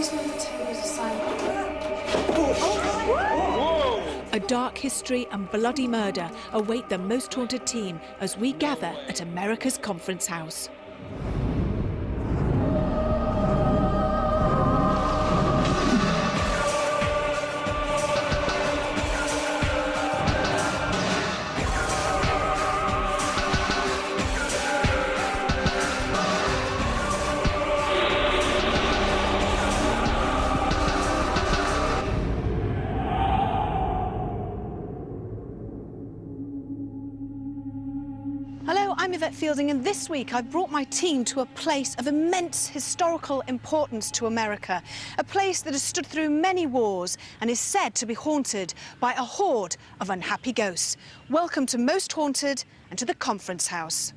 Please move the tables aside. A dark history and bloody murder await the Most Haunted team as we gather at America's Conference House. Hello, I'm Yvette Fielding, and this week I've brought my team to a place of immense historical importance to America. A place that has stood through many wars and is said to be haunted by a horde of unhappy ghosts. Welcome to Most Haunted and to the Conference House.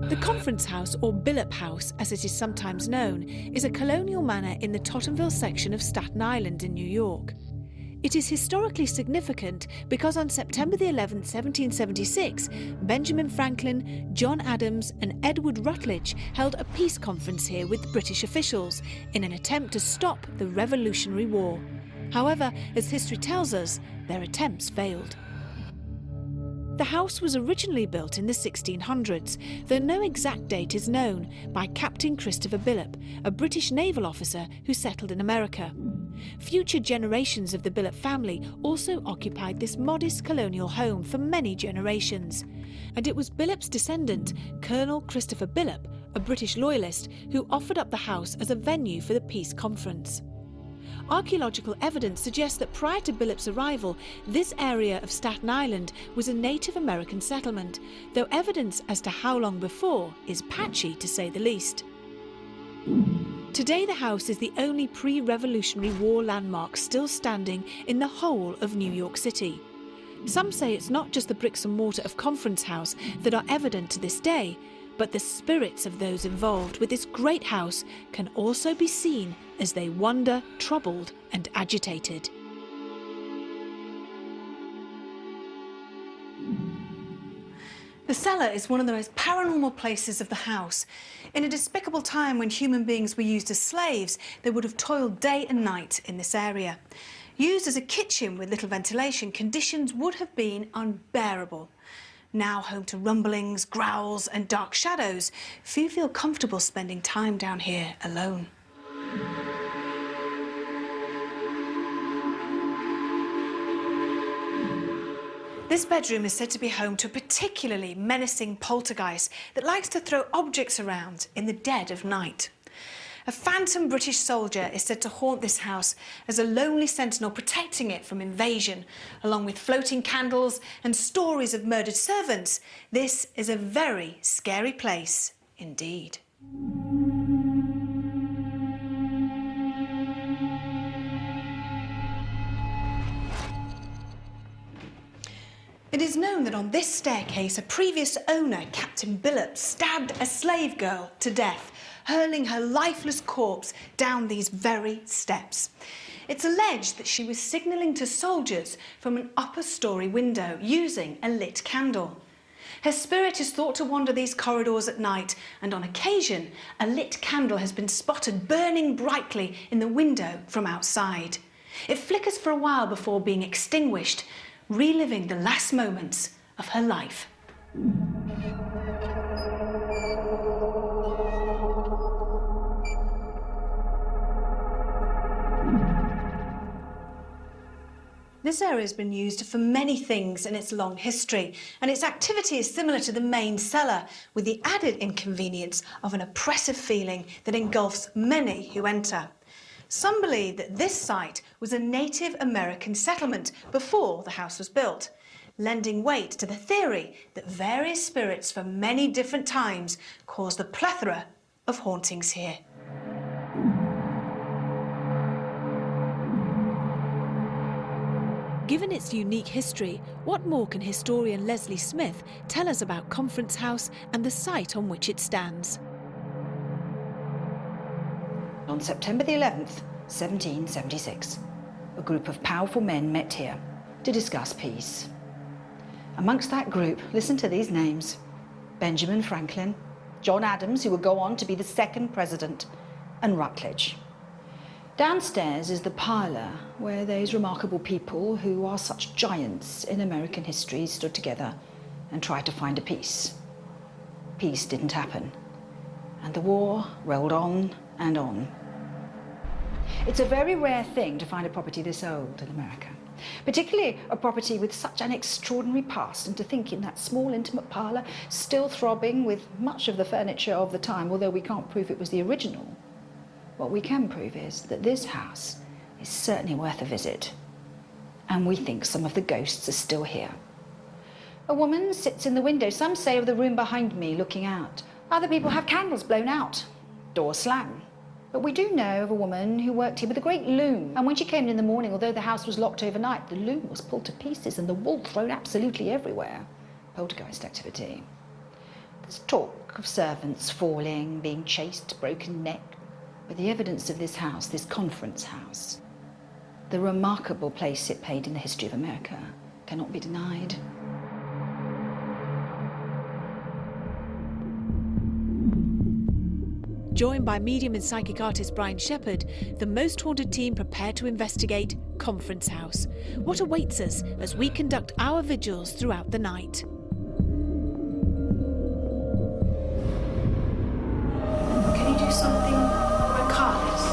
The Conference House, or Billop House as it is sometimes known, is a colonial manor in the Tottenville section of Staten Island in New York. It is historically significant because on September the 11th, 1776, Benjamin Franklin, John Adams and Edward Rutledge held a peace conference here with British officials in an attempt to stop the Revolutionary War. However, as history tells us, their attempts failed. The house was originally built in the 1600s, though no exact date is known, by Captain Christopher Billop, a British naval officer who settled in America. Future generations of the Billop family also occupied this modest colonial home for many generations. And it was Billop's descendant, Colonel Christopher Billop, a British loyalist, who offered up the house as a venue for the peace conference. Archaeological evidence suggests that prior to Billop's arrival, this area of Staten Island was a Native American settlement, though evidence as to how long before is patchy to say the least. Today the house is the only pre-Revolutionary War landmark still standing in the whole of New York City. Some say it's not just the bricks and mortar of Conference House that are evident to this day, but the spirits of those involved with this great house can also be seen as they wander, troubled and agitated. The cellar is one of the most paranormal places of the house. In a despicable time when human beings were used as slaves, they would have toiled day and night in this area. Used as a kitchen with little ventilation, conditions would have been unbearable. Now home to rumblings, growls and dark shadows, few feel comfortable spending time down here alone. This bedroom is said to be home to a particularly menacing poltergeist that likes to throw objects around in the dead of night. A phantom British soldier is said to haunt this house as a lonely sentinel protecting it from invasion. Along with floating candles and stories of murdered servants, this is a very scary place indeed. It is known that on this staircase, a previous owner, Captain Billop, stabbed a slave girl to death, hurling her lifeless corpse down these very steps. It's alleged that she was signalling to soldiers from an upper-storey window using a lit candle. Her spirit is thought to wander these corridors at night, and on occasion, a lit candle has been spotted burning brightly in the window from outside. It flickers for a while before being extinguished, reliving the last moments of her life. This area has been used for many things in its long history, and its activity is similar to the main cellar, with the added inconvenience of an oppressive feeling that engulfs many who enter. Some believe that this site was a Native American settlement before the house was built, lending weight to the theory that various spirits from many different times caused the plethora of hauntings here. Given its unique history, what more can historian Leslie Smith tell us about Conference House and the site on which it stands? On September the 11th, 1776, a group of powerful men met here to discuss peace. Amongst that group, listen to these names: Benjamin Franklin, John Adams, who would go on to be the second president, and Rutledge. Downstairs is the parlour where those remarkable people who are such giants in American history stood together and tried to find a peace. Peace didn't happen, and the war rolled on and on. It's a very rare thing to find a property this old in America, particularly a property with such an extraordinary past, and to think in that small, intimate parlour, still throbbing with much of the furniture of the time, although we can't prove it was the original. What we can prove is that this house is certainly worth a visit, and we think some of the ghosts are still here. A woman sits in the window, some say of the room behind me, looking out. Other people have candles blown out, doors slammed. But we do know of a woman who worked here with a great loom, and when she came in the morning, although the house was locked overnight, the loom was pulled to pieces and the wool thrown absolutely everywhere. Poltergeist activity. There's talk of servants falling, being chased, broken neck. But the evidence of this house, this conference house, the remarkable place it played in the history of America, cannot be denied. Joined by medium and psychic artist Brian Shepherd, the Most Haunted team prepare to investigate Conference House. What awaits us as we conduct our vigils throughout the night? Can you do something regardless?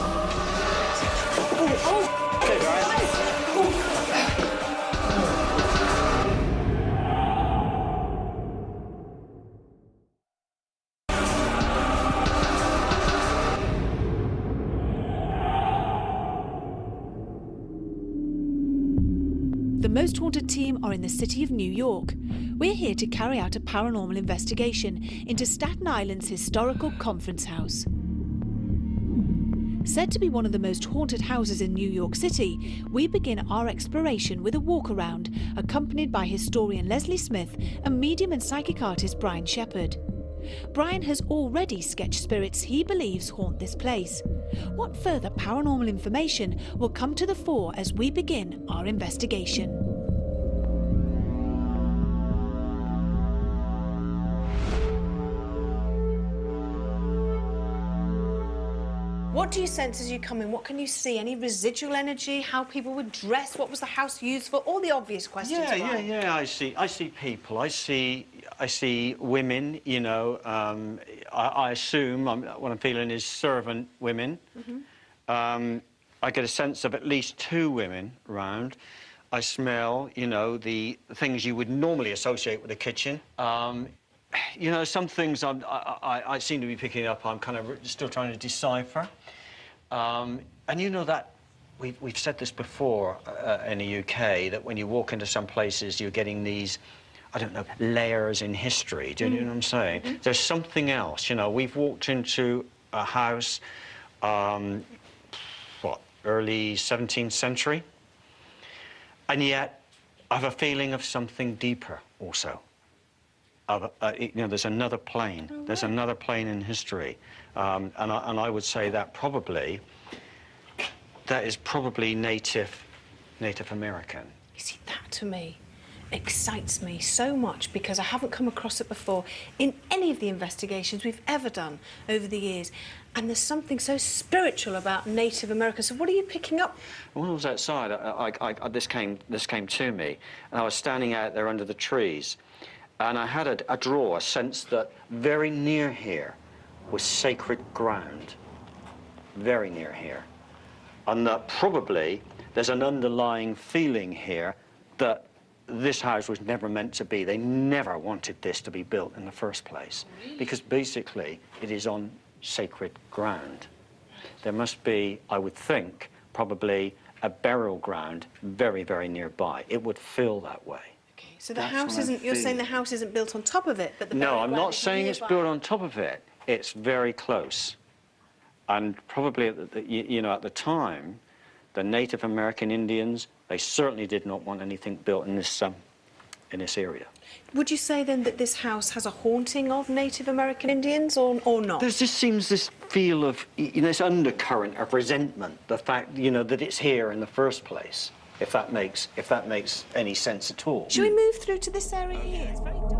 Okay, Brian. The Most Haunted team are in the city of New York. We're here to carry out a paranormal investigation into Staten Island's historical Conference House. Said to be one of the most haunted houses in New York City, we begin our exploration with a walk-around, accompanied by historian Leslie Smith and medium and psychic artist Brian Shepherd. Brian has already sketched spirits he believes haunt this place. What further paranormal information will come to the fore as we begin our investigation? What do you sense as you come in? What can you see? Any residual energy? How people would dress? What was the house used for? All the obvious questions. Yeah. I see people. I see women. You know, I assume what I'm feeling is servant women. Mm-hmm. I get a sense of at least 2 women around. I smell, you know, the things you would normally associate with a kitchen. You know, some things I seem to be picking up. I'm kind of still trying to decipher. And you know that we've said this before in the UK, that when you walk into some places, you're getting these, I don't know, layers in history. Do you know what I'm saying? Mm-hmm. There's something else. You know, we've walked into a house, early 17th century, and yet I have a feeling of something deeper also. You know, there's another plane. Oh, right. There's another plane in history, and I would say that is probably Native American. You see, that to me excites me so much because I haven't come across it before in any of the investigations we've ever done over the years. And there's something so spiritual about Native America. So what are you picking up? When I was outside, this came to me, and I was standing out there under the trees. And I had a sense that very near here was sacred ground, very near here. And that probably there's an underlying feeling here that this house was never meant to be. They never wanted this to be built in the first place. Really? Because basically it is on sacred ground. There must be, I would think, probably a burial ground very, very nearby. It would feel that way. So the house isn't, you're saying the house isn't built on top of it, but the No, I'm not saying it's built on top of it. It's very close. And probably, at the time, the Native American Indians, they certainly did not want anything built in this area. Would you say then that this house has a haunting of Native American Indians or not? There just seems this feel of, you know, this undercurrent of resentment, the fact, you know, that it's here in the first place, if that makes any sense at all. Shall we move through to this area here? It's very dark.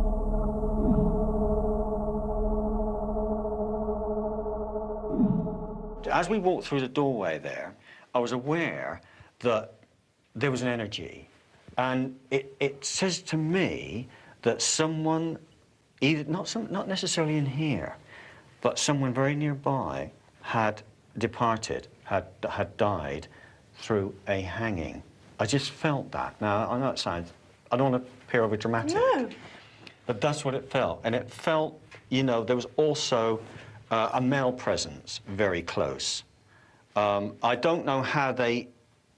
As we walked through the doorway there, I was aware that there was an energy, and it says to me that someone, either not necessarily in here, but someone very nearby had departed, had died through a hanging. I just felt that. Now, I know it sounds, I don't want to appear over dramatic. No. But that's what it felt. And it felt, you know, there was also a male presence very close. I don't know how they,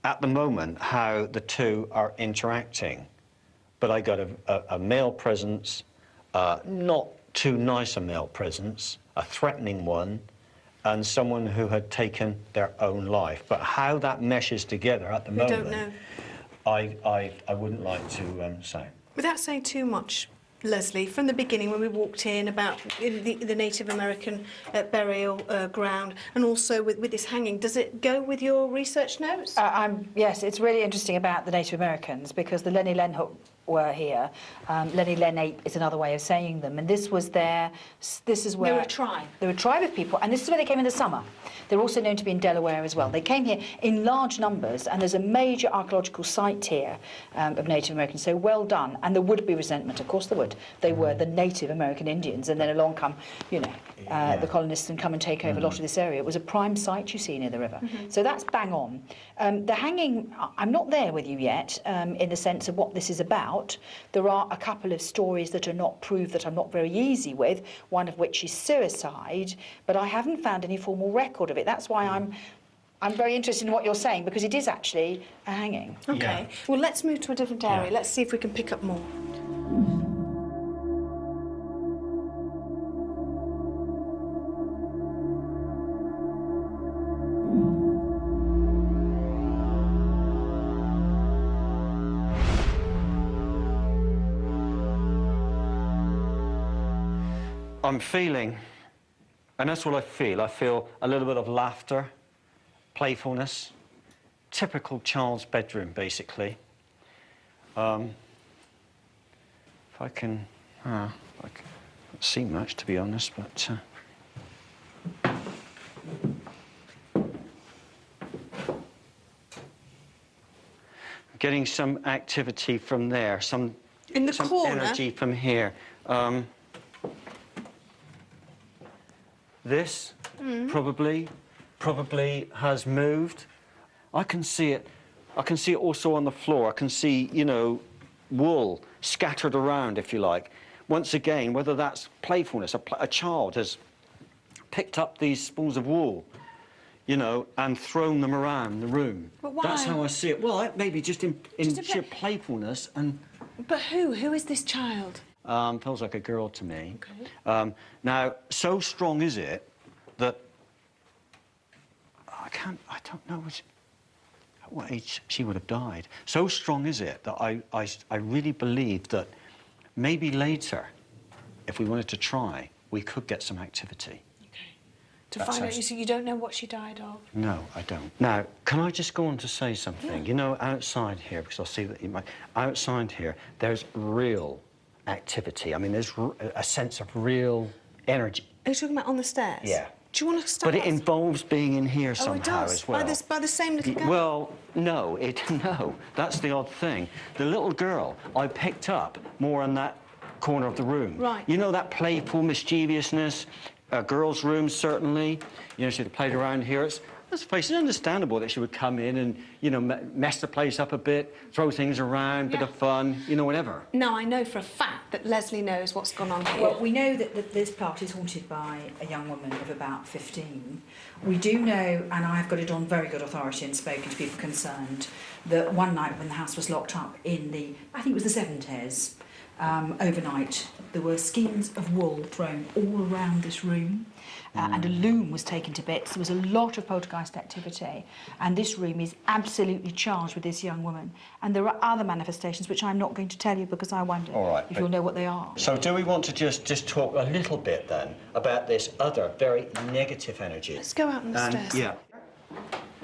at the moment, how the two are interacting, but I got a male presence, not too nice a male presence, a threatening one, and someone who had taken their own life. But how that meshes together at the moment, don't know. I wouldn't like to say. Without saying too much, Leslie, from the beginning when we walked in about the Native American burial ground, and also with this hanging, does it go with your research notes? Yes, it's really interesting about the Native Americans because the Lenni Lenape were here. Lenni Lenape is another way of saying them, and this was their. This is where they were a tribe. They were a tribe of people, and this is where they came in the summer. They're also known to be in Delaware as well. They came here in large numbers, and there's a major archaeological site here of Native Americans. So well done. And there would be resentment, of course there would. They were the Native American Indians, and then along come, you know, the colonists and come and take over a lot of this area. It was a prime site, you see, near the river. So that's bang on. The hanging, I'm not there with you yet in the sense of what this is about. There are a couple of stories that are not proved that I'm not very easy with, one of which is suicide, but I haven't found any formal record of it. That's why I'm very interested in what you're saying, because it is actually a hanging. Okay. Yeah. Well, let's move to a different area. Yeah. Let's see if we can pick up more. I'm feeling, and that's what I feel a little bit of laughter, playfulness, typical child's bedroom, basically. If I can, I can't see much, to be honest, but... getting some activity from there, some In the corner? energy from here. This probably has moved. I can see it also on the floor. I can see, you know, wool scattered around, if you like. Once again, whether that's playfulness, a child has picked up these spools of wool, you know, and thrown them around the room. But why? That's how I see it. Well, maybe just in sheer playfulness and... But who? Who is this child? Feels like a girl to me. Okay. Now, so strong is it that I don't know at what age she would have died. So strong is it that I really believe that maybe later, if we wanted to try, we could get some activity. Okay. To find out, you don't know what she died of? No, I don't. Now, can I just go on to say something? Yeah. You know, outside here, because I see that you might... Outside here, there's real activity. I mean, there's a sense of real energy. Are you talking about on the stairs? Yeah. Do you want to start? But it involves being in here somehow Oh, it does? as well. By the same little girl? Well, no, no. That's the odd thing. The little girl I picked up more in that corner of the room. Right. You know, that playful mischievousness, girls' room, certainly. You know, she'd have played around here. Let's face it, it's understandable that she would come in and, you know, mess the place up a bit, throw things around, bit of fun, you know, whatever. Now, I know for a fact that Leslie knows what's gone on here. Well, we know that this part is haunted by a young woman of about 15. We do know, and I've got it on very good authority and spoken to people concerned, that one night when the house was locked up in the, I think it was the 70s, overnight. There were skeins of wool thrown all around this room, and a loom was taken to bits. There was a lot of poltergeist activity, and this room is absolutely charged with this young woman. And there are other manifestations which I'm not going to tell you because I wonder if you'll know what they are. So do we want to just talk a little bit then about this other very negative energy? Let's go out on the stairs. Yeah.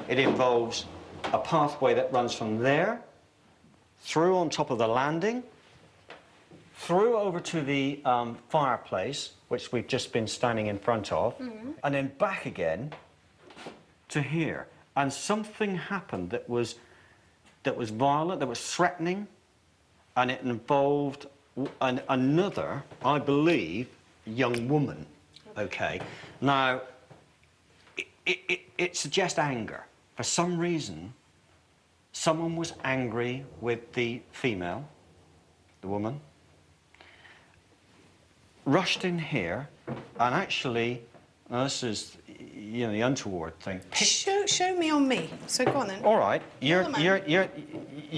It involves a pathway that runs from there, through on top of the landing, through over to the fireplace, which we've just been standing in front of, and then back again to here. And something happened that was violent, that was threatening, and it involved another, I believe, young woman. Okay. Now, it suggests anger. For some reason, someone was angry with the female, the woman, rushed in here, and actually, now this is, you know, the untoward thing. Show me on me. So go on then. All right, you're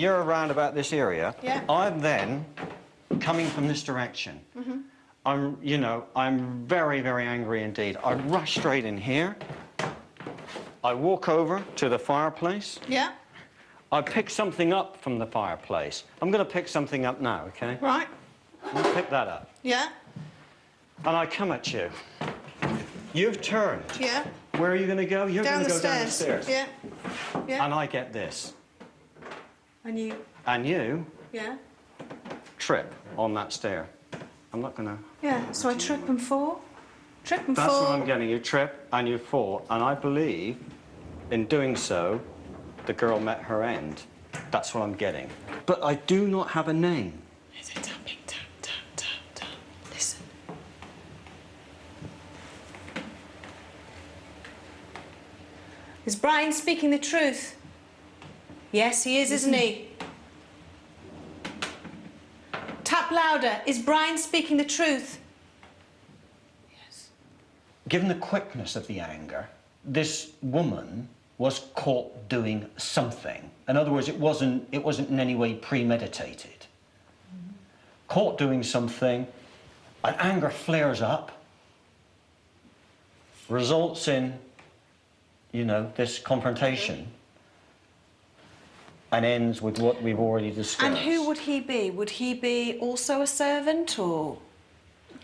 around about this area. Yeah. I'm then coming from this direction. I'm very, very angry indeed. I rush straight in here. I walk over to the fireplace. Yeah. I pick something up from the fireplace. I'm going to pick something up now, okay? Right. I'm going to pick that up. Yeah. And I come at you. You've turned. Yeah. Where are you going to go? You're Down going to the go down the stairs. stairs. Yeah. Yeah. And I get this. And you. And you Yeah. trip on that stair. I'm not going to... Yeah. So I trip and fall. Trip and That's fall. what I'm getting. You trip and you fall. And I believe, in doing so, the girl met her end. That's what I'm getting. But I do not have a name. Is it tapping? Tap, tap, tap, tap. Listen. Is Brian speaking the truth? Yes, he is, isn't he? Tap louder. Is Brian speaking the truth? Yes. Given the quickness of the anger, this woman was caught doing something. In other words, it wasn't in any way premeditated. Caught doing something, and anger flares up, results in, you know, this confrontation, and ends with what we've already discussed. And who would he be? Would he be also a servant, or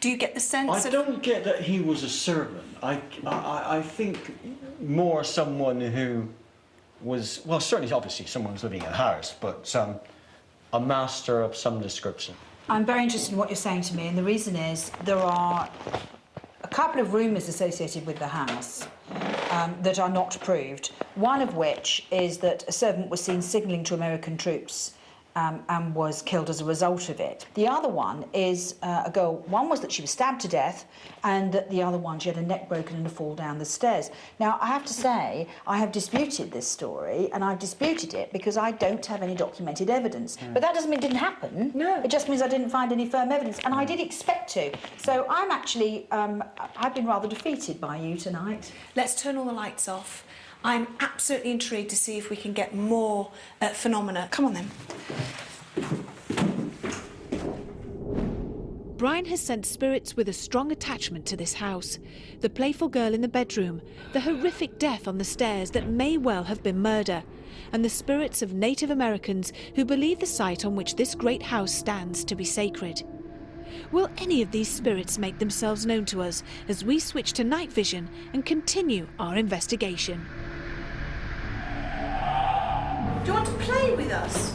do you get the sense I don't get that he was a servant. I think more someone who was, well, certainly, obviously, someone was living in a house, but a master of some description. I'm very interested in what you're saying to me, and the reason is there are a couple of rumours associated with the house that are not proved. One of which is that a servant was seen signalling to American troops and was killed as a result of it. The other one is a girl. One was that she was stabbed to death, and that the other one, she had her neck broken in a fall down the stairs. Now, I have to say, I have disputed this story, and I've disputed it because I don't have any documented evidence. But that doesn't mean it didn't happen. No. It just means I didn't find any firm evidence, and I did expect to. So I'm actually, I've been rather defeated by you tonight. Let's turn all the lights off. I'm absolutely intrigued to see if we can get more phenomena. Come on, then. Brian has sent spirits with a strong attachment to this house. The playful girl in the bedroom, the horrific death on the stairs that may well have been murder, and the spirits of Native Americans who believe the site on which this great house stands to be sacred. Will any of these spirits make themselves known to us as we switch to night vision and continue our investigation? Do you want to play with us?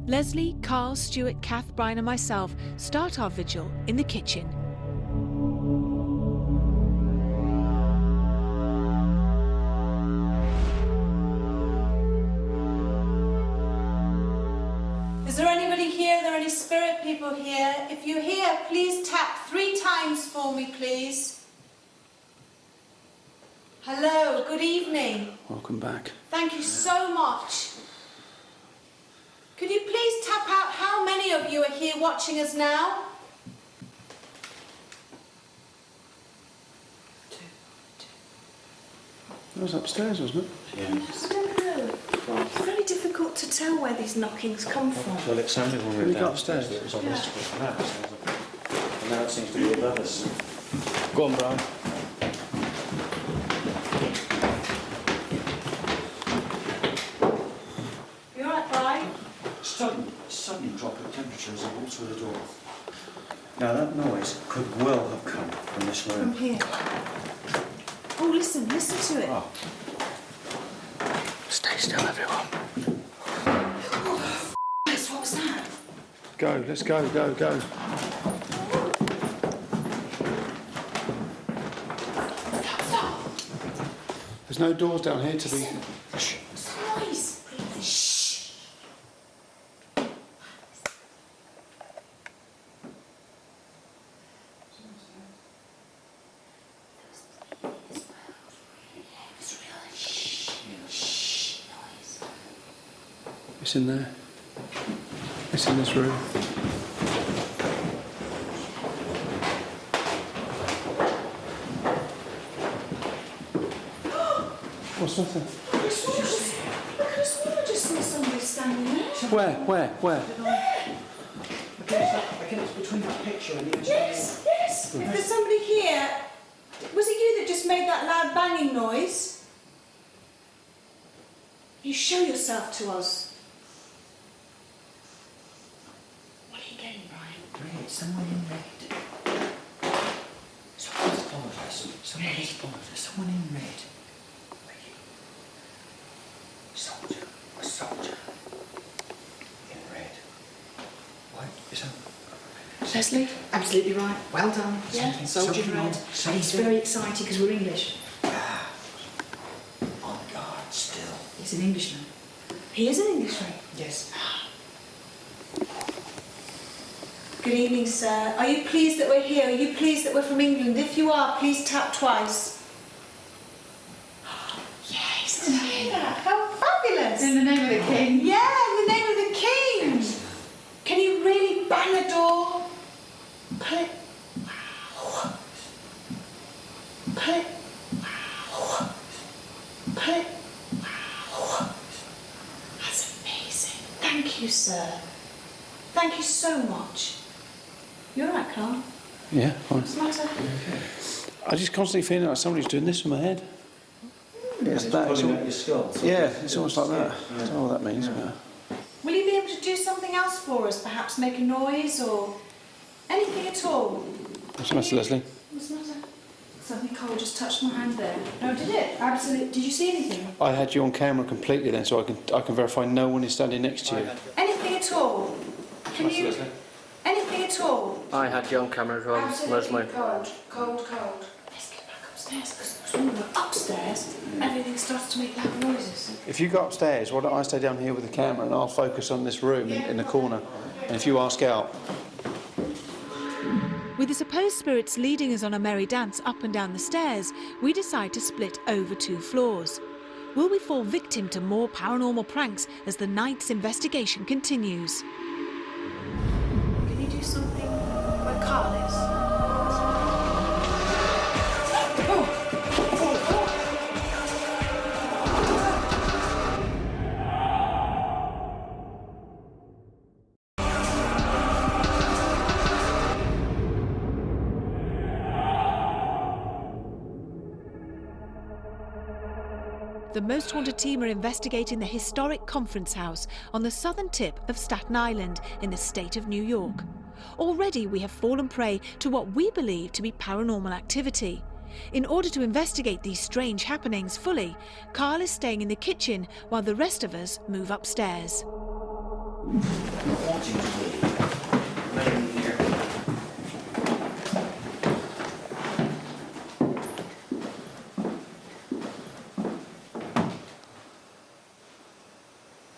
Leslie, Carl, Stuart, Kath, Brian and myself start our vigil in the kitchen. Is there anybody here? Are there any spirit people here? If you're here, please tap 3 times for me, please. Hello, good evening. Welcome back. Thank you so much. Could you please tap out how many of you are here watching us now? 2. That was upstairs, wasn't it? Yeah. I don't know. It's very difficult to tell where these knockings come from. Well, it sounded when we When were you got upstairs. It was on this flat. And now it seems to be above us. Go on, Brian. You all right, Brian? Sudden drop of temperature as I walked through the door. Now, that noise could well have come from this room. From here. Oh, listen to it. Oh. Stay still, everyone. Oh, what was that? Go, let's go, go, go. Stop. There's no doors down here to be... What's the noise? Shh. It's in there. It's in this room. What's that? I could have sworn I just saw somebody standing there. Where? I guess it's between the picture and the Yes. If there's somebody here, was it you that just made that loud banging noise? You show yourself to us. What are you getting, Brian? Red, someone in red. Someone's followed us. Someone's followed us. Someone in red. Soldier. A soldier. In red. What? Is that... Leslie? Absolutely right. Well done. Yeah. Soldier Something red. wrong. He's very excited because we're English. On guard still. He's an Englishman. He is an Englishman. Yes. Good evening, sir. Are you pleased that we're here? Are you pleased that we're from England? If you are, please tap twice. Yes, did you hear that? How fabulous! In the name of the King. Yeah, in the name of the King! Can you really bang a door? Pull it. Wow. Pull it. Wow. Pull it. Wow. That's amazing. Thank you, sir. Thank you so much. You all right, Carl? Yeah, fine. What's the matter? I just constantly feel like somebody's doing this with my head. It's that. It's pulling all- out your skull. Yeah, it's almost like that. I don't know what that means. But... Will you be able to do something else for us? Perhaps make a noise or anything at all? What's the matter, Leslie? What's the matter? Something cold just touched my hand there. No, did it? Absolutely. Did you see anything? I had you on camera completely then, so I can verify no one is standing next to you. Anything at all? Can you? Anything at all? I had you on camera as well. Where's my... cold. Let's get back upstairs because when we're upstairs, everything starts to make loud noises. If you go upstairs, why don't I stay down here with the camera and I'll focus on this room in the corner. And if you ask out... With the supposed spirits leading us on a merry dance up and down the stairs, we decide to split over 2 floors. Will we fall victim to more paranormal pranks as the night's investigation continues? Can you do something where Carl is? The Most Haunted team are investigating the historic Conference House on the southern tip of Staten Island in the state of New York. Already we have fallen prey to what we believe to be paranormal activity. In order to investigate these strange happenings fully, Carl is staying in the kitchen while the rest of us move upstairs. Wanting to leave. Remain here.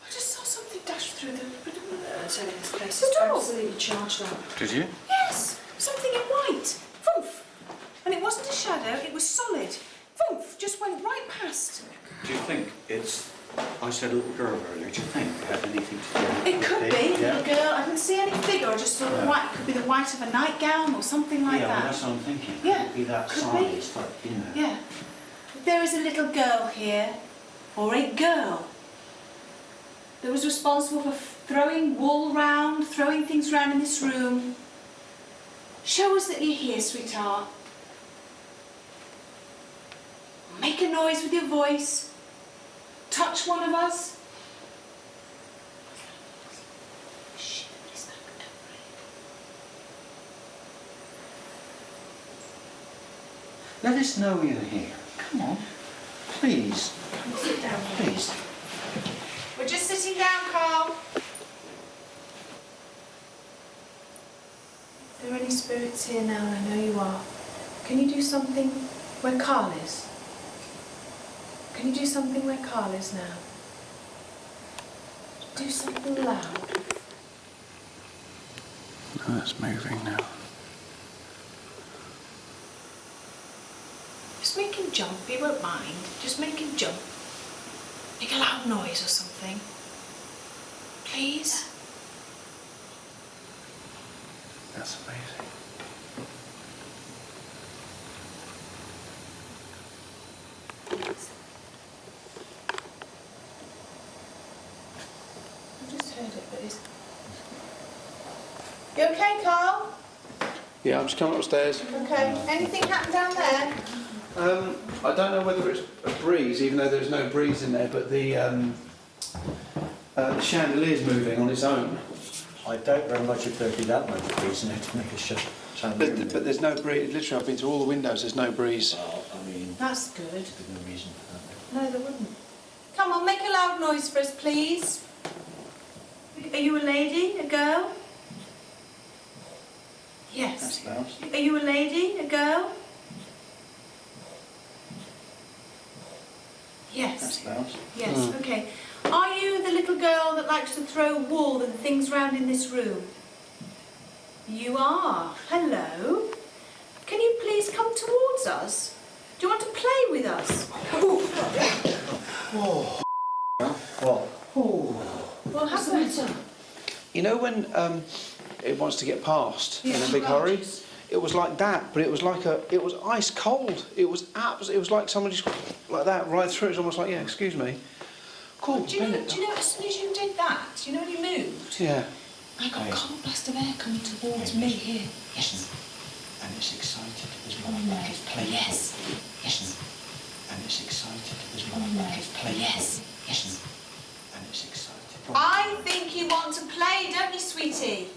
I just saw something dash through the... This place The is door. absolutely charged up. Did you? Yes, something in white. Oomph. And it wasn't a shadow, it was solid. Oomph, just went right past. Do you think it's... I said little girl earlier. Do you think it had anything to do with It could be, Yeah. little girl. I didn't see any figure. I just thought white. It could be the white of a nightgown or something like Yeah, well, that. that's what I'm thinking. Yeah, Could it be that could size, be. but, you know. Yeah. There is a little girl here, or a girl, that was responsible for throwing wool round, throwing things round in this room. Show us that you're here, sweetheart. Make a noise with your voice. Touch one of us. Shh, it's not good. Let us know you're here. Come on. Please. Sit down. Please. We're just sitting down, Carl. Are there any spirits here now? I know you are. Can you do something where Carl is? Can you do something where Carl is now? Do something loud. No, it's moving now. Just make him jump, he won't mind. Just make him jump. Make a loud noise or something. Please? That's amazing. I just heard it, but it's... You okay, Carl? Yeah, I'm just coming upstairs. Okay. Anything happened down there? I don't know whether it's a breeze, even though there's no breeze in there, but the chandelier's moving on its own. I doubt very much if there'd be that much breeze in there to make a chandelier. But there's no breeze. Literally, I've been through all the windows. There's no breeze. Well, I mean, That's good. there's no reason for that. No, there wouldn't. Come on, make a loud noise for us, please. Are you a lady? A girl? Yes. That's mouse. Are you a lady? A girl? Yes. That's mouse. Yes, okay. Are you the little girl that likes to throw wool and things round in this room? You are. Hello. Can you please come towards us? Do you want to play with us? Oh. What? Oh. What happened? You know when it wants to get past in a big hurry? It was like that, but it was like it was ice cold. It was it was like somebody just like that right through. It's almost like, yeah, excuse me. Cool. Do you know as soon as you did that, do you know when you moved? Yeah. I got a cold blast of air coming towards me here. Yes. And it's excited as well, like it's playing. Yes. Yes. And it's excited as well, like it's playing. Yes. Yes. And it's excited. I think you want to play, don't you, sweetie?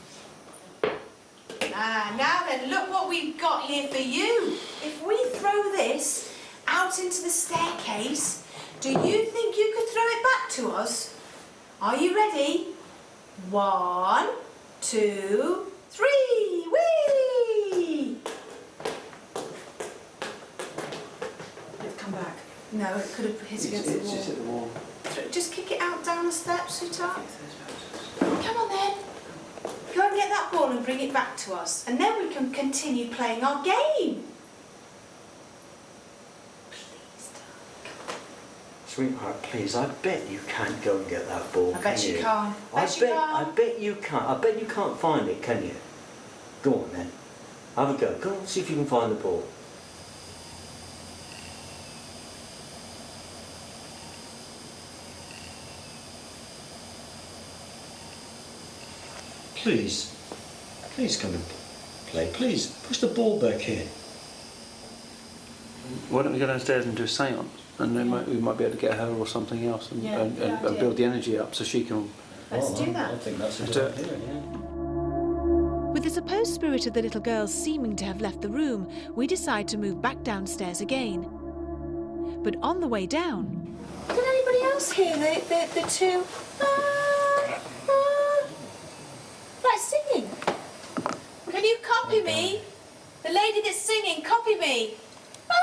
Now then, look what we've got here for you. If we throw this out into the staircase, do you think you could throw it back to us? Are you ready? 1, 2, 3, whee! It'll come back. No, it could have hit against the wall. It's hit the wall. Just kick it out down the steps, sweetheart. Come on then. Go and get that ball and bring it back to us, and then we can continue playing our game. Please, darling. Sweetheart, please, I bet you can't go and get that ball, I bet you can't. I bet you can't. I bet you can't find it, can you? Go on then. Have a go. Go on, see if you can find the ball. Please. Please come and play. Please, push the ball back here. Why don't we go downstairs and do a séance? And then we might be able to get her or something else and, Yeah, and good idea. build the energy up so she can... Let's do I that. think that's a Let's good do it. idea, yeah. With the supposed spirit of the little girl seeming to have left the room, we decide to move back downstairs again. But on the way down... Did anybody else hear the two... like singing? Can you copy me? The lady that's singing, copy me. Oh.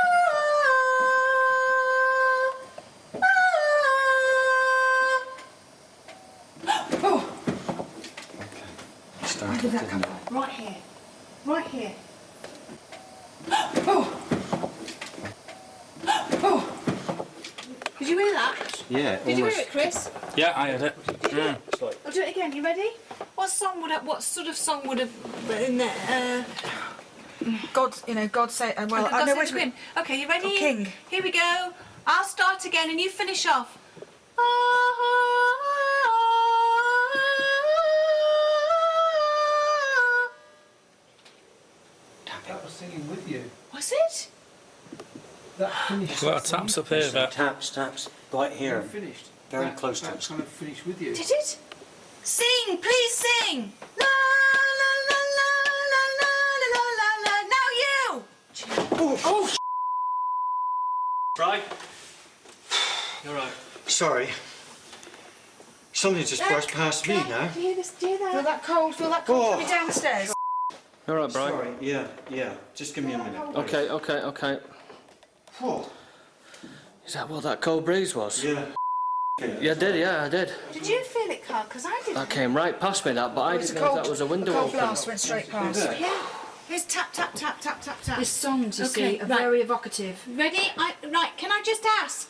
Where did that come from? Right here. Right here. Oh. Oh. Did you hear that? Yeah, Did you hear it, Chris? Yeah, I heard it. Yeah. I'll do it again. You ready? What sort of song would have been there? God, you know, God say... well, God no, save wait the a minute. Queen. OK, you ready? Oh, King. Here we go. I'll start again and you finish off. That was singing with you. Was it? That finished. There's a lot of taps up here, but... Taps, right here. Finished. Very close to that us. kind of finished with you. Did it? Sing, please sing. La la la la la la la la la. Now you. Oh. Right? You're right. Sorry. Something just brushed past me now. Do you hear this? Do you hear Feel that? that cold? Feel that cold? Oh. Coming downstairs. All right, Brian. Sorry, yeah. Just give me a minute. Okay. Oh, Is that what that cold breeze was? yeah. Yeah, I did. Did you feel it, Carl? Because I didn't. That came right past me, that, but I It's didn't know if that was a window cold open. blast went straight past. Yeah. Here's tap, tap, tap, tap, tap, tap. His songs, you Okay, see, are right. very evocative. Ready? Right, can I just ask?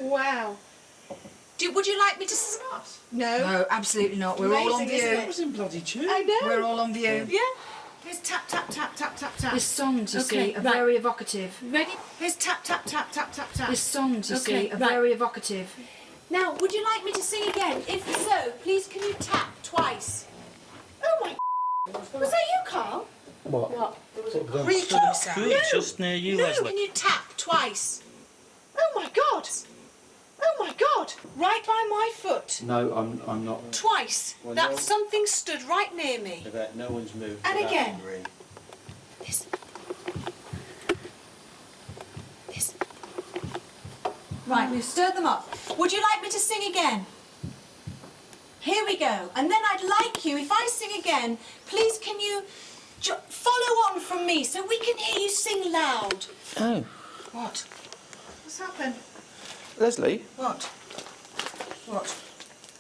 Wow. Would you like me to start? No, absolutely not. We're all on Amazing, isn't view. it? was in bloody tune. I know. We're all on view. Yeah. Here's tap, tap, tap, tap, tap, tap. His songs, you Okay, see, are right. very evocative. Ready? Here's tap, tap, tap, tap, tap, tap. His songs, you Okay, see, are right. very evocative. Now, would you like me to sing again? If so, please can you tap twice? Oh my... Was that you, Carl? What? There was a creaking sound. No, Just near you, no, Leslie. can you tap twice? Oh my God! Oh my God! Right by my foot. No, I'm not. Twice. Well, That no. something stood right near me. I bet no one's moved. And to that again. degree. This. Right, we've stirred them up. Would you like me to sing again? Here we go. And then I'd like you, if I sing again, please can you follow on from me so we can hear you sing loud. Oh. What? What's happened? Leslie, What? What?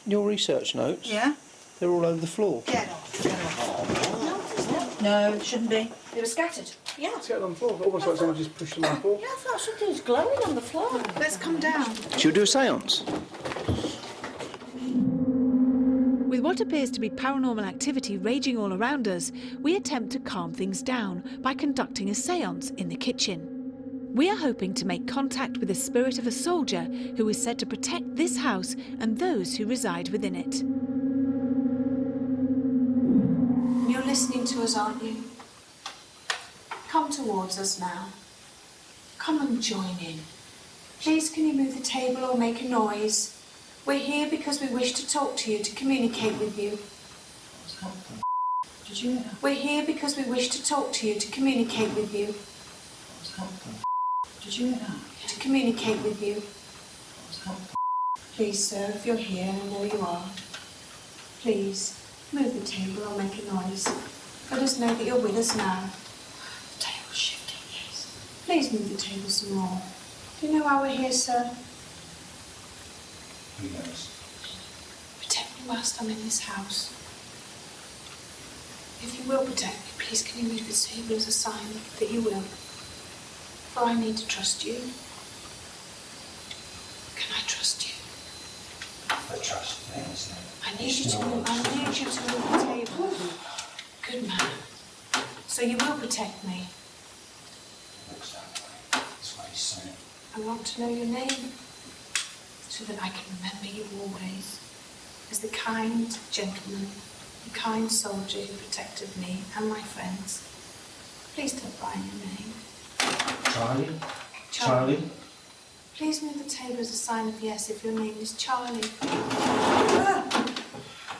your research notes, Yeah? they're all over the floor. Get off. Get off. No, shouldn't be. They were scattered. Yeah. Let's get on the floor. Almost like someone just pushed them on the floor. Yeah, I thought something's glowing on the floor. Let's come down. Should we do a séance? With what appears to be paranormal activity raging all around us, we attempt to calm things down by conducting a séance in the kitchen. We are hoping to make contact with the spirit of a soldier who is said to protect this house and those who reside within it. You're listening to us, aren't you? Come towards us now. Come and join in. Please can you move the table or make a noise? We're here because we wish to talk to you, to communicate with you. Did you hear that? We're here because we wish to talk to you, to communicate with you. Did you hear that? To communicate with you. What's happened? Please, sir, if you're here, and I know you are, please move the table or make a noise. Let us know that you're with us now. The table's shifting, yes. Please move the table some more. Do you know why we're here, sir? Who knows? Protect me whilst I'm in this house. If you will protect me, please can you move the table as a sign that you will? For I need to trust you. Can I trust you? The trust thing, isn't it? I need you to move the table. Good man. So you will protect me. Looks that way. That's what he's saying. I want to know your name so that I can remember you always as the kind gentleman, the kind soldier who protected me and my friends. Please don't write your name. Charlie? Charlie? Please move the table as a sign of yes if your name is Charlie.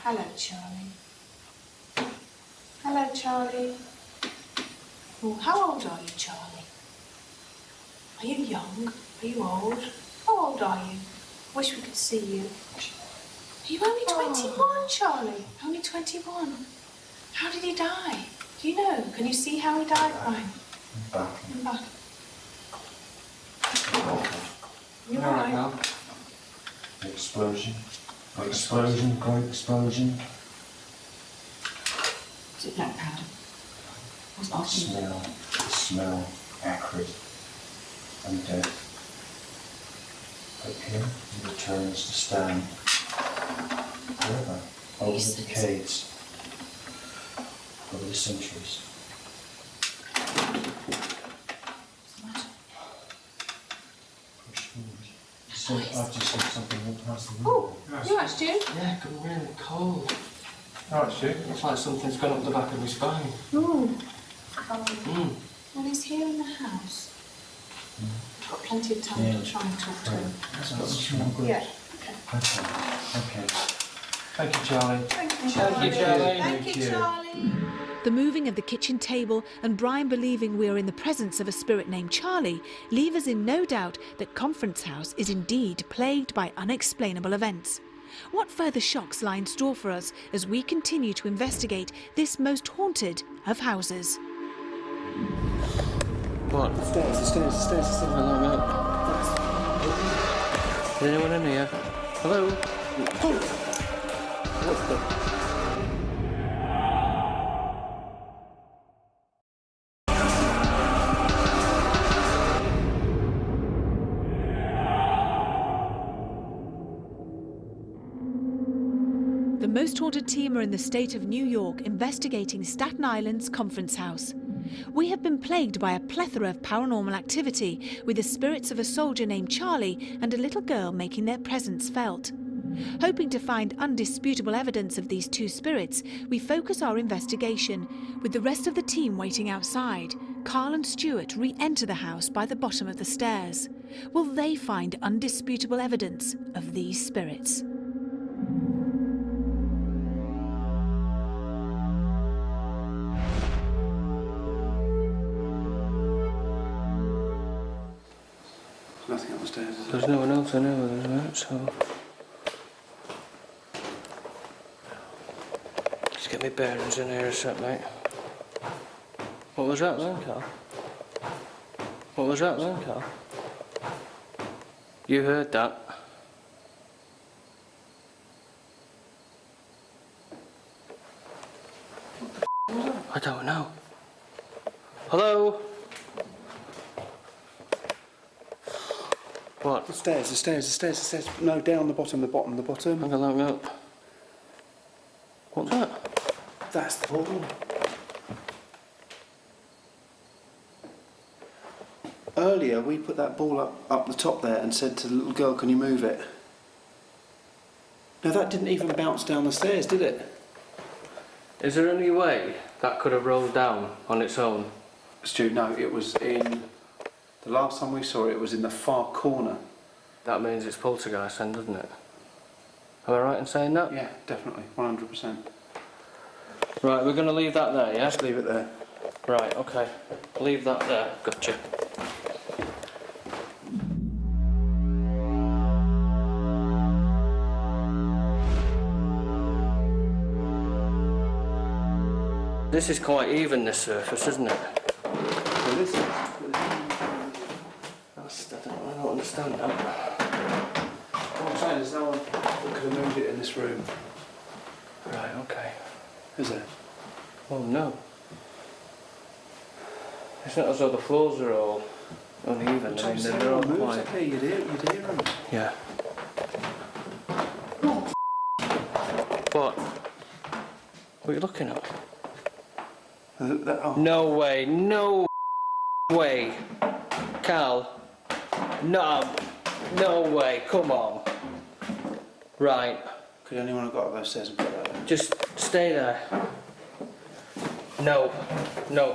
Hello, Charlie. Hello, Charlie. Oh, how old are you, Charlie? Are you young? Are you old? How old are you? Wish we could see you. Are you only 21, Charlie? Only 21. How did he die? Do you know? Can you see how he died? Right. Back. I'm back. You All all right right? now. Explosion. Explosion. Great explosion. Is it black powder? Smell acrid and dead. But here he returns to stand. Forever, over the decades, over the centuries. I've just said something walk past the Oh, window. you right, Stu? Yeah, got really cold. All right, Stu. Looks like something's gone up the back of my spine. Ooh. Mm. Well, he's here in the house. I've got plenty of time to try and talk to him. Yeah. Okay. Thank you, Charlie. Thank you, Thank Charlie. you, Charlie. Thank you, Charlie. The moving of the kitchen table and Brian believing we are in the presence of a spirit named Charlie leave us in no doubt that Conference House is indeed plagued by unexplainable events. What further shocks lie in store for us as we continue to investigate this most haunted of houses? What? Stairs. Hello, mate. Is anyone in here? Hello? What the... The Most Haunted team are in the state of New York investigating Staten Island's Conference House. We have been plagued by a plethora of paranormal activity, with the spirits of a soldier named Charlie and a little girl making their presence felt. Hoping to find undisputable evidence of these two spirits, we focus our investigation, with the rest of the team waiting outside. Carl and Stuart re-enter the house by the bottom of the stairs. Will they find undisputable evidence of these spirits? Nothing up the stairs, is there? There's no one else I know of, isn't it? So... Just get my bearings in here a sec, mate. What was that then, Carl? What was that then, Carl? You heard that? I don't know. Hello? What? The stairs. No, down the bottom. I'm gonna look up. What's that? That's the ball. Earlier, we put that ball up the top there and said to the little girl, can you move it? No, that didn't even bounce down the stairs, did it? Is there any way that could have rolled down on its own? Stu, no, it was in... The last time we saw it, it was in the far corner. That means it's poltergeist then, doesn't it? Am I right in saying that? Yeah, definitely, 100%. Right, we're going to leave that there, yeah? Just leave it there. Right, okay. Leave that there. Gotcha. This is quite even, this surface, isn't it? Well, this is... I don't understand that. What I'm saying is no one could have moved it in this room. Right, okay. Is there? Oh no. It's not as though the floors are all uneven. I mean, they're all moves quite... up here, you'd hear them. Yeah. What? What are you looking at? Oh. No way, no way. Cal. No way, come on. Right. Could anyone have got up those stairs and put that there? Just stay there. No,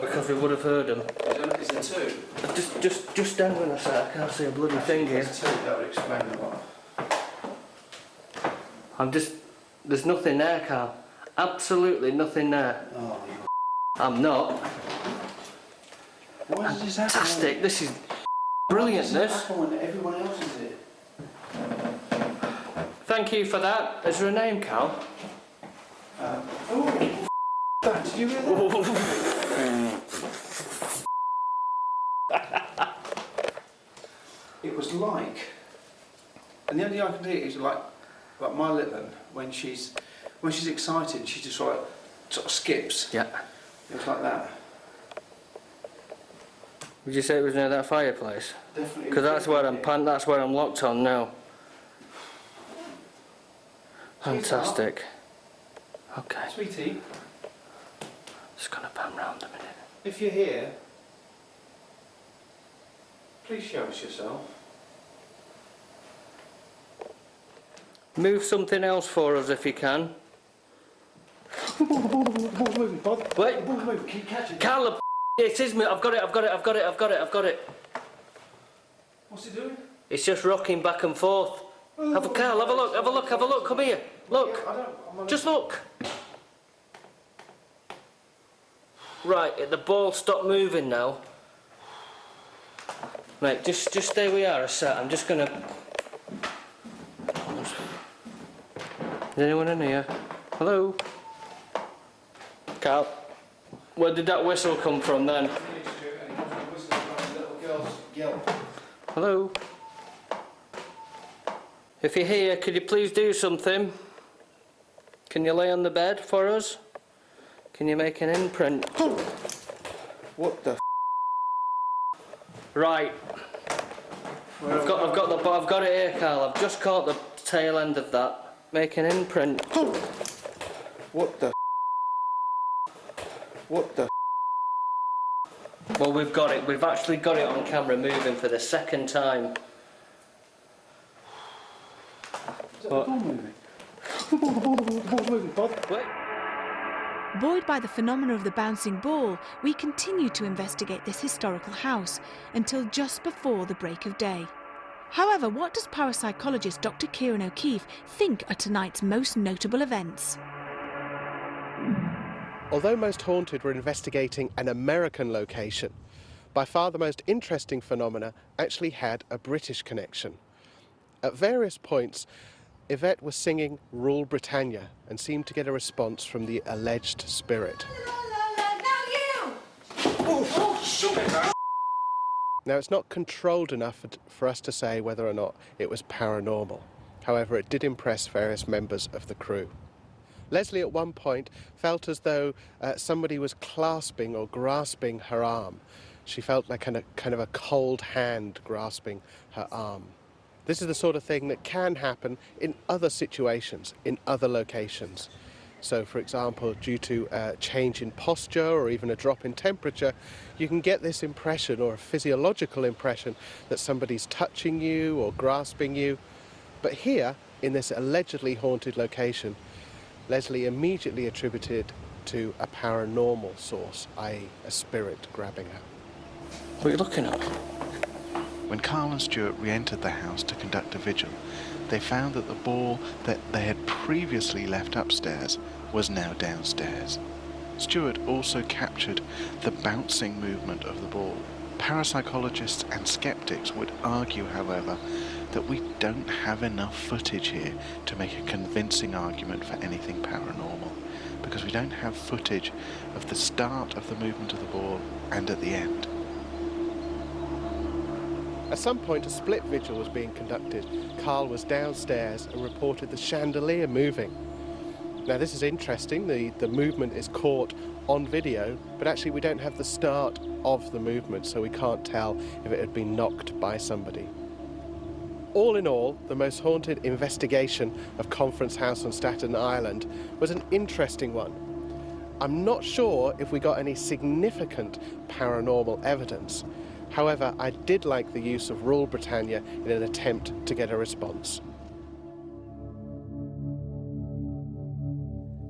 because we would have heard them. Is there two? Just stand with us there. I can't see a bloody thing here. There's two, that would explain a lot. There's nothing there, Carl. Absolutely nothing there. Oh, I'm not. why does this happen? Fantastic, this is brilliant, Why does this. this happen when everyone else is here? Thank you for that. Is there a name, Cal? Oh, that, did you hear that? It was like, and the only thing I can do is like my little when she's excited, she just sort of skips. Yeah. It was like that. Would you say it was near that fireplace? Definitely. Because that's where I'm locked on now. Fantastic. Okay. Sweetie, Just gonna pan round a minute. if you're here, please show us yourself. Move something else for us if you can. Ball's moving, Bod. Wait. Ball's moving. Keep catching it. Carl, it is me. I've got it. What's it doing? It's just rocking back and forth. Carl, have a look. Come here. Look. Yeah, Just look. Right, the ball stopped moving now. Right, just stay where you are a sec. I'm just gonna... Is anyone in here? Hello? Carl? Where did that whistle come from then? Hello? If you're here, could you please do something? Can you lay on the bed for us? Can you make an imprint? What the? Right. I've got it here, Carl. I've just caught the tail end of that. Make an imprint. What the? What the? Well, we've got it. We've actually got it on camera moving for the second time. Is that the ball moving? The ball's moving, Bod. Wait. Buoyed by the phenomena of the bouncing ball, we continue to investigate this historical house until just before the break of day. However, what does parapsychologist Dr. Kieran O'Keefe think are tonight's most notable events? Although Most Haunted were investigating an American location, by far the most interesting phenomena actually had a British connection. At various points, Yvette was singing Rule Britannia and seemed to get a response from the alleged spirit. Now, it's not controlled enough for us to say whether or not it was paranormal. However, it did impress various members of the crew. Leslie at one point felt as though somebody was clasping or grasping her arm. She felt like kind of a cold hand grasping her arm. This is the sort of thing that can happen in other situations, in other locations. So, for example, due to a change in posture or even a drop in temperature, you can get this impression or a physiological impression that somebody's touching you or grasping you. But here, in this allegedly haunted location, Leslie immediately attributed to a paranormal source, i.e. a spirit grabbing her. What are you looking at? When Carl and Stuart re-entered the house to conduct a vigil, they found that the ball that they had previously left upstairs was now downstairs. Stuart also captured the bouncing movement of the ball. Parapsychologists and skeptics would argue, however, that we don't have enough footage here to make a convincing argument for anything paranormal, because we don't have footage of the start of the movement of the ball and at the end. At some point, a split vigil was being conducted. Carl was downstairs and reported the chandelier moving. Now, this is interesting. The movement is caught on video, but actually we don't have the start of the movement, so we can't tell if it had been knocked by somebody. All in all, the Most Haunted investigation of Conference House on Staten Island was an interesting one. I'm not sure if we got any significant paranormal evidence. However, I did like the use of Rule Britannia in an attempt to get a response.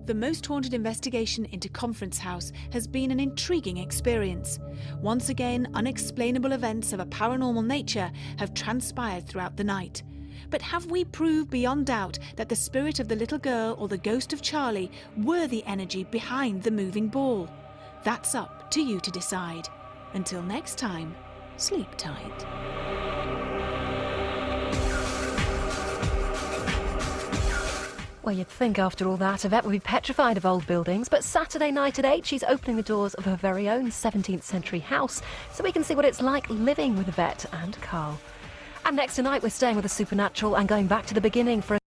The Most Haunted investigation into Conference House has been an intriguing experience. Once again, unexplainable events of a paranormal nature have transpired throughout the night. But have we proved beyond doubt that the spirit of the little girl or the ghost of Charlie were the energy behind the moving ball? That's up to you to decide. Until next time, sleep tight. Well, you'd think after all that, Yvette would be petrified of old buildings, but Saturday night at 8, she's opening the doors of her very own 17th century house, so we can see what it's like living with Yvette and Carl. And next tonight, we're staying with the supernatural and going back to the beginning for a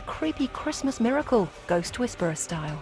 creepy Christmas miracle, Ghost Whisperer style.